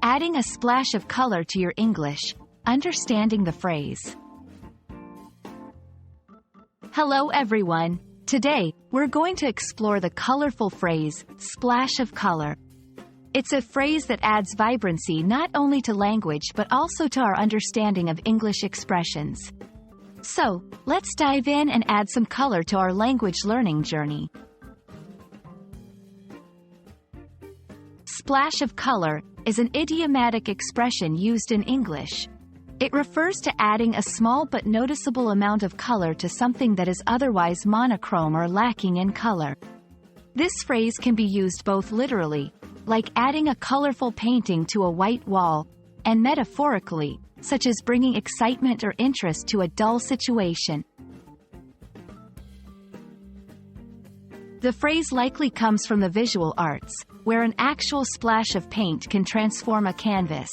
Adding a splash of color to your English. Understanding the phrase. Hello everyone. Today, we're going to explore the colorful phrase, splash of color. It's a phrase that adds vibrancy not only to language but also to our understanding of English expressions. So, let's dive in and add some color to our language learning journey. Splash of color is an idiomatic expression used in English. It refers to adding a small but noticeable amount of color to something that is otherwise monochrome or lacking in color. This phrase can be used both literally, like adding a colorful painting to a white wall, and metaphorically, such as bringing excitement or interest to a dull situation. The phrase likely comes from the visual arts, where an actual splash of paint can transform a canvas.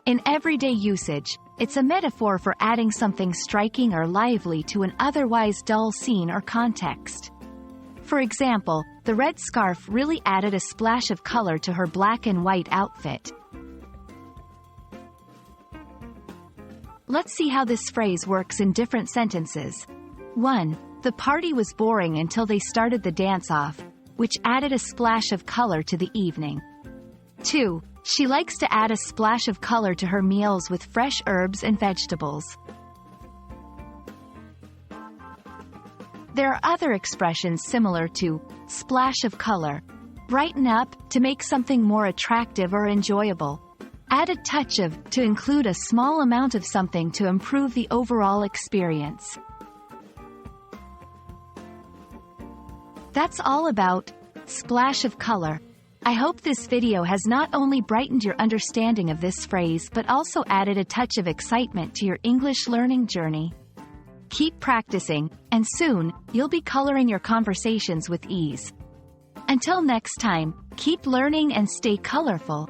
In everyday usage, it's a metaphor for adding something striking or lively to an otherwise dull scene or context. For example, the red scarf really added a splash of color to her black and white outfit. Let's see how this phrase works in different sentences. 1. The party was boring until they started the dance-off, which added a splash of color to the evening. 2. She likes to add a splash of color to her meals with fresh herbs and vegetables. There are other expressions similar to splash of color. Brighten up, to make something more attractive or enjoyable. Add a touch of, to include a small amount of something to improve the overall experience. That's all about splash of color. I hope this video has not only brightened your understanding of this phrase but also added a touch of excitement to your English learning journey. Keep practicing, and soon, you'll be coloring your conversations with ease. Until next time, keep learning and stay colorful.